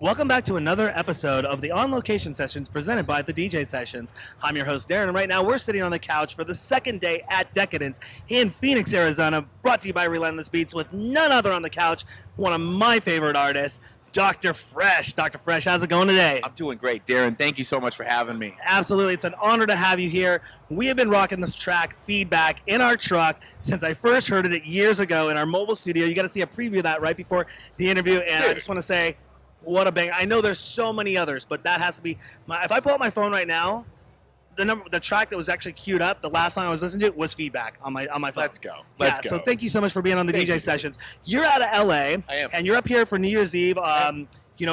Welcome back to another episode of the On Location Sessions presented by the DJ Sessions. I'm your host, Darren, and right now we're sitting on the couch for the second day at Decadence in Phoenix, Arizona, brought to you by Relentless Beats with none other on the couch, one of my favorite artists, Dr. Fresch. Dr. Fresch, how's it going today? I'm doing great, Darren. Thank you so much for having me. Absolutely. It's an honor to have you here. We have been rocking this track, Feedback, in our truck since I first heard it years ago in our mobile studio. You got to see a preview of that right before the interview, and I just want to say, what a bang. I know there's so many others, but that has to be if I pull out my phone right now, the track that was actually queued up, the last song I was listening to was Feedback on my phone. Let's go. Let's go. So thank you so much for being on the DJ Sessions. You're out of LA. I am. And you're up here for New Year's Eve,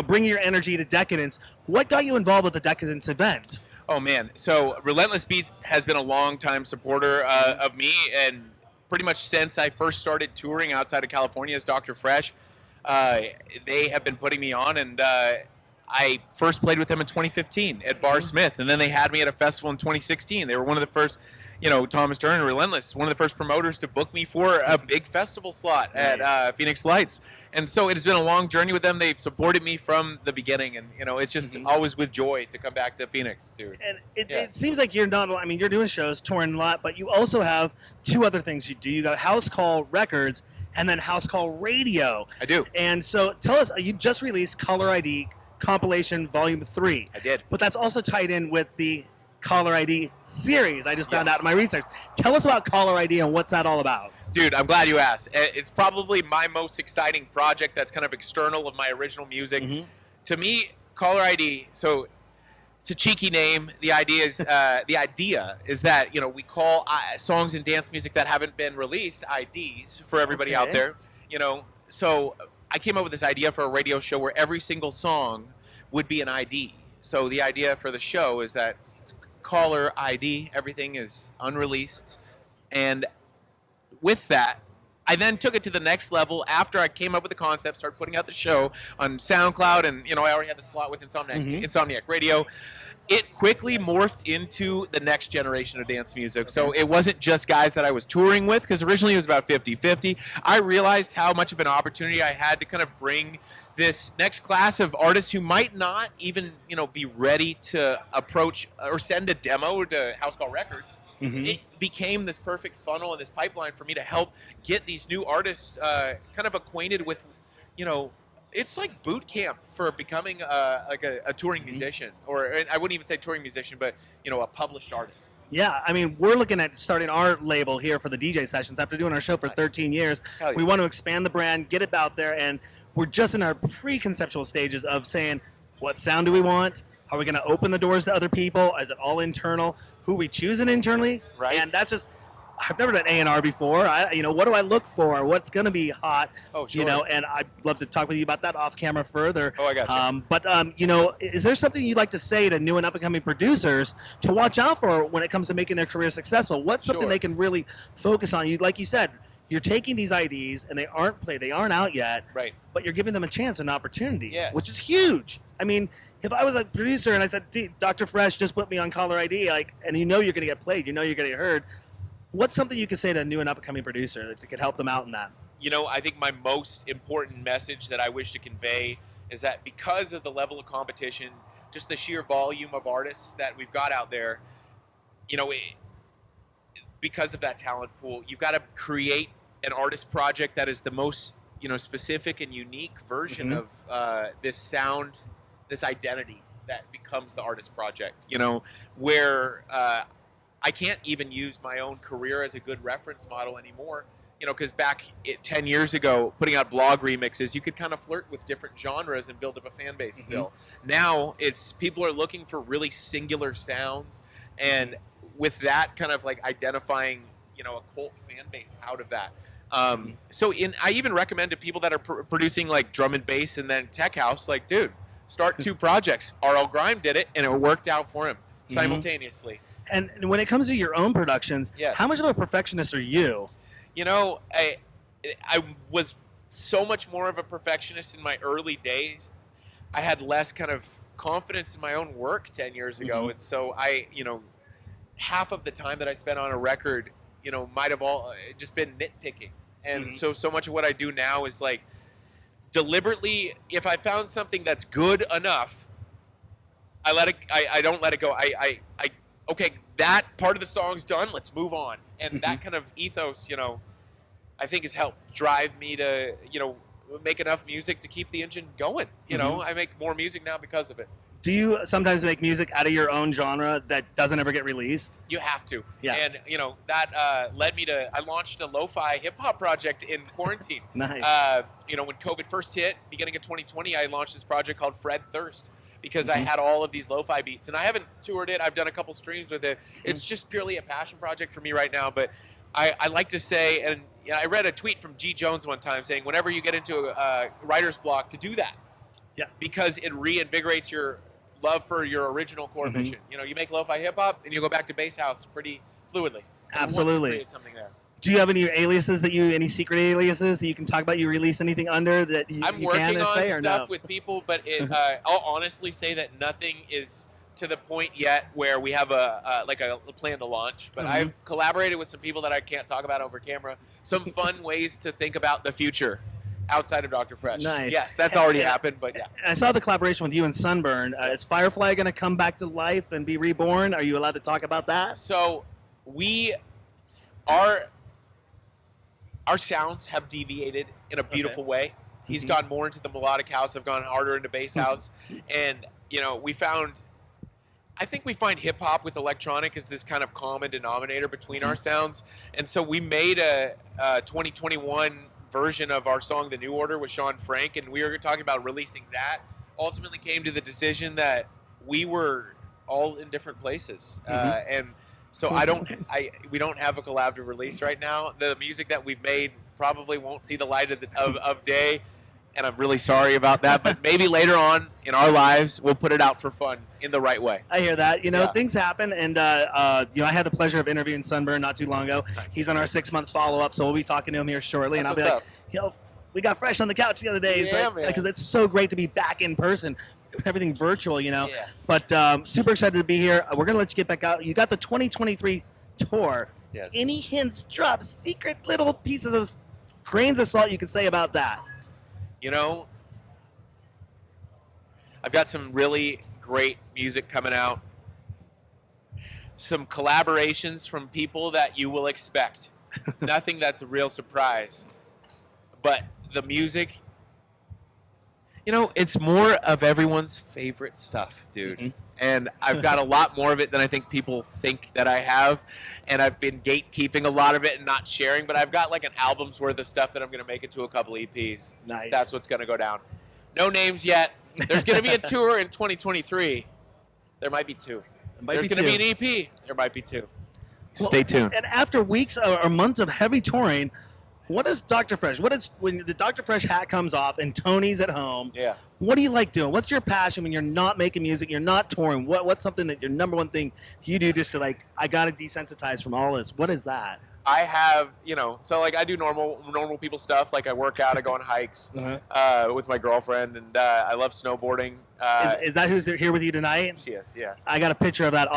bringing your energy to Decadence. What got you involved with the Decadence event? Oh, man. So Relentless Beats has been a long-time supporter of me, and pretty much since I first started touring outside of California as Dr. Fresch, they have been putting me on, and I first played with them in 2015 at Bar Smith, and then they had me at a festival in 2016. They were one of the first, Thomas Dern and Relentless, one of the first promoters to book me for a big festival slot at Phoenix Lights. And so it has been a long journey with them. They've supported me from the beginning, and, it's just always with joy to come back to Phoenix, dude. And it seems like you're doing shows, touring a lot, but you also have two other things you do. You got House Call Records and then House Call Radio. I do. And so tell us, you just released Caller ID Compilation Volume 3. I did. But that's also tied in with the Caller ID series I just found out in my research. Tell us about Caller ID and what's that all about? Dude, I'm glad you asked. It's probably my most exciting project that's kind of external of my original music. To me, Caller ID, so it's a cheeky name. The idea is that we call songs and dance music that haven't been released IDs for everybody out there. So I came up with this idea for a radio show where every single song would be an ID. So the idea for the show is that it's Caller ID. Everything is unreleased, and with that, I then took it to the next level after I came up with the concept, started putting out the show on SoundCloud, and I already had the slot with Insomniac Radio. It quickly morphed into the next generation of dance music. So it wasn't just guys that I was touring with, because originally it was about 50-50. I realized how much of an opportunity I had to kind of bring this next class of artists who might not even be ready to approach or send a demo to House Call Records. It became this perfect funnel and this pipeline for me to help get these new artists kind of acquainted with, it's like boot camp for becoming a touring musician, or I wouldn't even say touring musician, but a published artist. Yeah, we're looking at starting our label here for the DJ Sessions after doing our show for 13 years. Yeah. We want to expand the brand, get it out there, and we're just in our pre-conceptual stages of saying, what sound do we want? Are we going to open the doors to other people? Is it all internal? Who we choosing internally? Right. And that's just, I've never done A&R before. What do I look for? What's going to be hot? Oh, sure. And I'd love to talk with you about that off camera further. Oh, I got you. But is there something you'd like to say to new and up-and-coming producers to watch out for when it comes to making their career successful? What's something they can really focus on? Like you said, you're taking these IDs and they aren't out yet. Right. But you're giving them a chance, an opportunity, Yes. which is huge. If I was a producer and I said, Dr. Fresch just put me on Caller ID, and you're going to get played, you're going to get heard, what's something you could say to a new and up-and-coming producer that could help them out in that? I think my most important message that I wish to convey is that because of the level of competition, just the sheer volume of artists that we've got out there, because of that talent pool, you've got to create an artist project that is the most, specific and unique version of this sound, this identity that becomes the artist project, where I can't even use my own career as a good reference model anymore, because back 10 years ago, putting out blog remixes, you could kind of flirt with different genres and build up a fan base still. Now people are looking for really singular sounds, and with that kind of like identifying, a cult fan base out of that. I even recommend to people that are producing like drum and bass and then tech house, like, dude, start two projects. R.L. Grime did it, and it worked out for him simultaneously. And when it comes to your own productions, how much of a perfectionist are you? I was so much more of a perfectionist in my early days. I had less kind of confidence in my own work 10 years ago, and so half of the time that I spent on a record, might have all just been nitpicking. And so much of what I do now is like deliberately, if I found something that's good enough, I let it. I don't let it go. Okay, that part of the song's done. Let's move on. And that kind of ethos, I think has helped drive me to, make enough music to keep the engine going. I make more music now because of it. Do you sometimes make music out of your own genre that doesn't ever get released? You have to. Yeah. And, that led me to, I launched a lo-fi hip-hop project in quarantine. Nice. When COVID first hit, beginning of 2020, I launched this project called Fred Thirst because I had all of these lo-fi beats. And I haven't toured it. I've done a couple streams with it. It's just purely a passion project for me right now. But I like to say, and I read a tweet from G. Jones one time saying, whenever you get into a writer's block, to do that. Yeah. Because it reinvigorates your love for your original core mission. You make lo-fi hip-hop and you go back to bass house pretty fluidly. Absolutely. Create something there. Do you have any aliases any secret aliases that you can talk about? You release anything under that you, I'm you working can on say, or stuff no? with people, but I'll honestly say that nothing is to the point yet where we have a plan to launch. But I've collaborated with some people that I can't talk about over camera. Some fun ways to think about the future outside of Dr. Fresch. Nice. Yes, that's already happened, but yeah. I saw the collaboration with you and Sunburn. Is Firefly going to come back to life and be reborn? Are you allowed to talk about that? So our sounds have deviated in a beautiful way. He's gone more into the melodic house. I've gone harder into bass house. And, I think we find hip hop with electronic as this kind of common denominator between our sounds. And so we made a 2021 version of our song The New Order with Sean Frank, and we were talking about releasing that. Ultimately came to the decision that we were all in different places. And so we don't have a collaborative release right now. The music that we've made probably won't see the light of day, and I'm really sorry about that. But maybe later on in our lives, we'll put it out for fun in the right way. I hear that. Things happen, and I had the pleasure of interviewing Sunburn not too long ago. Nice. He's on our 6-month follow-up, so we'll be talking to him here shortly. That's and I'll be like, we got Fresh on the couch the other day. Yeah, because it's so great to be back in person. Everything virtual, Yes. But super excited to be here. We're going to let you get back out. You got the 2023 tour. Yes. Any hints, drops, secret little pieces of grains of salt you can say about that? I've got some really great music coming out. Some collaborations from people that you will expect. Nothing that's a real surprise. But the music, it's more of everyone's favorite stuff, dude. And I've got a lot more of it than I think people think that I have. And I've been gatekeeping a lot of it and not sharing. But I've got like an album's worth of stuff that I'm going to make into a couple EPs. Nice. That's what's going to go down. No names yet. There's going to be a tour in 2023. There might be two. There's going to be an EP. There might be two. Stay tuned. And after weeks or months of heavy touring, what is Dr. Fresch? When the Dr. Fresch hat comes off and Tony's at home? Yeah. What do you like doing? What's your passion when you're not making music, you're not touring? What's something that your number one thing you do just to I got to desensitize from all this? What is that? I have, so I do normal people stuff. Like I work out, I go on hikes with my girlfriend, and I love snowboarding. Is that who's here with you tonight? She is, yes. I got a picture of that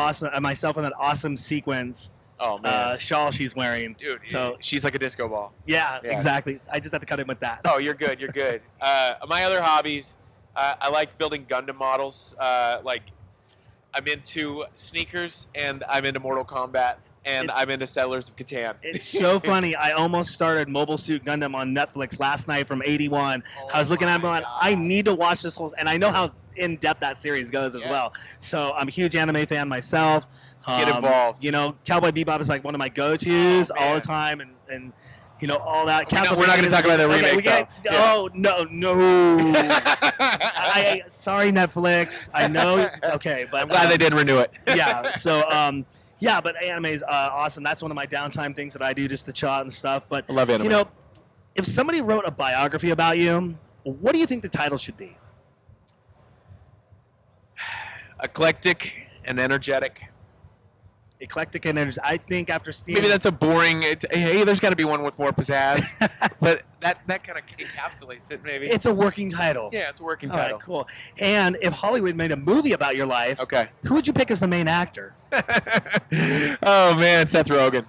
myself in that awesome sequence. Oh man, shawl she's wearing, dude. So she's like a disco ball. Yeah, exactly. I just have to cut in with that. Oh, you're good. You're good. My other hobbies, I like building Gundam models. I'm into sneakers, and I'm into Mortal Kombat, and I'm into Settlers of Catan. It's so funny. I almost started Mobile Suit Gundam on Netflix last night from '81. I was looking at it going, I need to watch this whole, and I know how in depth that series goes as well. So I'm a huge anime fan myself. Get involved. Cowboy Bebop is like one of my go-tos all the time, and all that. We're not going to talk about that remake. Oh no. Sorry, Netflix. I know. Okay, but I'm glad they did renew it. Yeah. So but anime is awesome. That's one of my downtime things that I do just to chill out and stuff. But I love anime. If somebody wrote a biography about you, what do you think the title should be? Eclectic and energetic. Eclectic and energetic. I think after seeing... Maybe that's a boring... hey, there's got to be one with more pizzazz. But that kind of encapsulates it, maybe. It's a working title. Yeah, it's a working All title. right, cool. And if Hollywood made a movie about your life, Okay. who would you pick as the main actor? Oh man, Seth Rogen.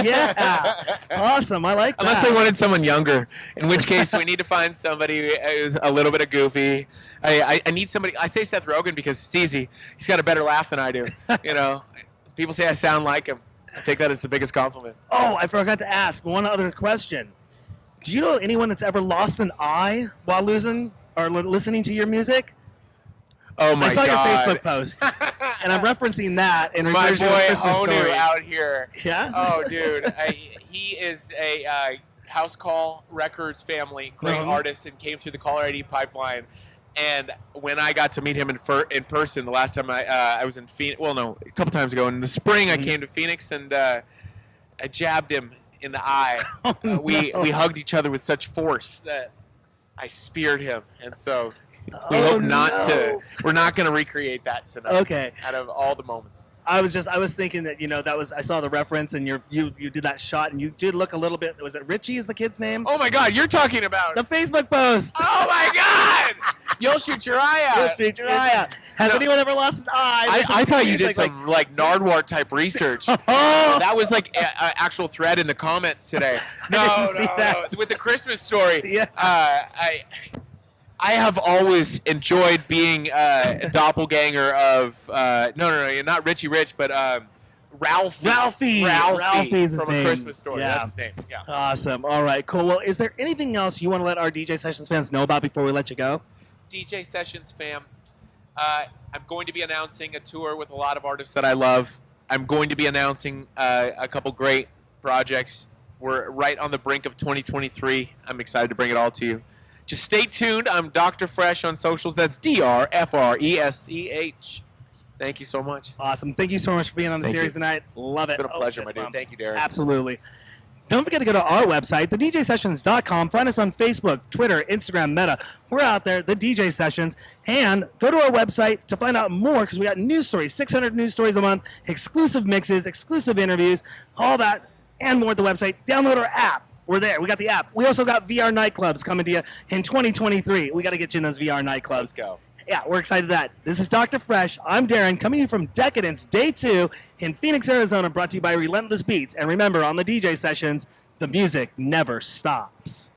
Yeah. Awesome. I like that. Unless they wanted someone younger, in which case we need to find somebody who's a little bit of goofy. I need somebody. I say Seth Rogen because it's easy. He's got a better laugh than I do. You know, people say I sound like him. I take that as the biggest compliment. Oh, I forgot to ask one other question. Do you know anyone that's ever lost an eye while listening to your music? Oh my God! I saw your Facebook post, and I'm referencing that in My regards to your boy Christmas Honu story. out here. Yeah. Oh, dude, he is a House Call Records family, great artist, and came through the caller ID pipeline. And when I got to meet him in person, the last time I was in Phoenix, well, no, a couple times ago in the spring, I came to Phoenix and I jabbed him in the eye. We hugged each other with such force that I speared him, and so we hope not to. We're not going to recreate that tonight. Okay. Out of all the moments. I was thinking that I saw the reference and you did that shot and you did look a little bit. Was it Richie? Is the kid's name? Oh my God! You're talking about The Facebook post. Oh my God! You'll shoot your eye out. You'll shoot your eye out. Has anyone ever lost an eye? I thought you did some Nardwuar type reresearch. That was like an actual thread in the comments today. No, didn't see that. With the Christmas story. Yeah. I have always enjoyed being a doppelganger of no, not Richie Rich, but Ralphie. Ralphie's his from name. A Christmas Story. Yeah. That's his name. Yeah. Awesome. All right, cool. Well, is there anything else you want to let our DJ Sessions fans know about before we let you go? DJ Sessions fam, I'm going to be announcing a tour with a lot of artists that I love. I'm going to be announcing a couple great projects. We're right on the brink of 2023. I'm excited to bring it all to you. Just stay tuned. I'm Dr. Fresch on socials. That's DrFresh. Thank you so much. Awesome. Thank you so much for being on the series tonight. Love it. It's been a pleasure, yes, my dude. Mom. Thank you, Derek. Absolutely. Don't forget to go to our website, thedjsessions.com. Find us on Facebook, Twitter, Instagram, Meta. We're out there, the DJ Sessions. And go to our website to find out more because we got news stories, 600 news stories a month, exclusive mixes, exclusive interviews, all that and more at the website. Download our app. We're there. We got the app. We also got VR nightclubs coming to you in 2023. We got to get you in those VR nightclubs. Let's go. Yeah, we're excited for that. This is Dr. Fresch. I'm Darren, coming to you from Decadence, Day 2 in Phoenix, Arizona, brought to you by Relentless Beats. And remember, on the DJ Sessions, the music never stops.